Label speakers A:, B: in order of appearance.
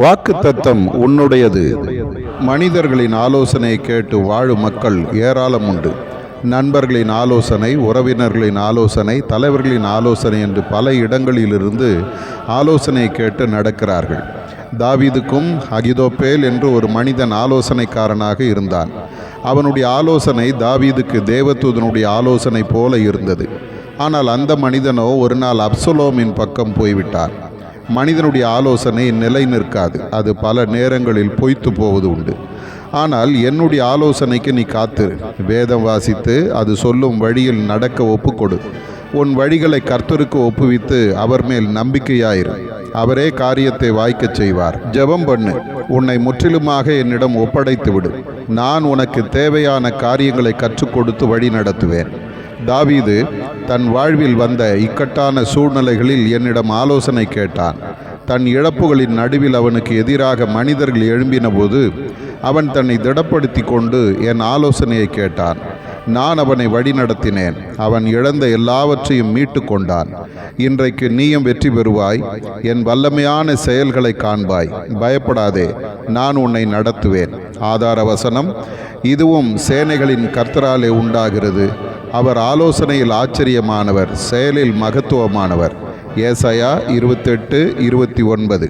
A: வாக்குத்தத்தம் உன்னுடையது. மனிதர்களின் ஆலோசனை கேட்டு வாழும் மக்கள் ஏராளம் உண்டு. நண்பர்களின் ஆலோசனை, உறவினர்களின் ஆலோசனை, தலைவர்களின் ஆலோசனை என்று பல இடங்களிலிருந்து ஆலோசனை கேட்டு நடக்கிறார்கள். தாவீதுக்கும் அகிதோப்பேல் என்று ஒரு மனிதன் ஆலோசனைக்காரனாக இருந்தான். அவனுடைய ஆலோசனை தாவீதுக்கு தேவதூதனுடைய ஆலோசனை போல இருந்தது. ஆனால் அந்த மனிதனோ ஒரு நாள் அப்சலோமின் பக்கம் போய்விட்டார். மனிதனுடைய ஆலோசனை நிலை நிற்காது. அது பல நேரங்களில் பொய்த்து போவது உண்டு. ஆனால் என்னுடைய ஆலோசனைக்கு நீ காத்திரு. வேதம் வாசித்து அது சொல்லும் வழியில் நடக்க ஒப்புக்கொடு. உன் வழிகளை கர்த்தருக்கு ஒப்புவித்து அவர் மேல் நம்பிக்கையாயிரு. அவரே காரியத்தை வாய்க்கச் செய்வார். ஜெபம் பண்ணு. உன்னை முற்றிலுமாக என்னிடம் ஒப்படைத்து விடு. நான் உனக்கு தேவையான காரியங்களை கற்றுக் கொடுத்து வழி நடத்துவேன். தாவீது தன் வாழ்வில் வந்த இக்கட்டான சூழ்நிலைகளில் என்னிடம் ஆலோசனை கேட்டான். தன் இழப்புகளின் நடுவில் அவனுக்கு எதிராக மனிதர்கள் எழும்பின போது அவன் தன்னை திடப்படுத்தி கொண்டு என் ஆலோசனையை கேட்டான். நான் அவனை வழிநடத்தினேன். அவன் இழந்த எல்லாவற்றையும் மீட்டு கொண்டான். இன்றைக்கு நீயும் வெற்றி பெறுவாய். என் வல்லமையான செயல்களை காண்பாய். பயப்படாதே, நான் உன்னை நடத்துவேன். ஆதார வசனம்: இதுவும் சேனைகளின் கர்த்தராலே உண்டாகிறது. அவர் ஆலோசனையில் ஆச்சரியமானவர், செயலில் மகத்துவமானவர். ஏசாயா 28:29.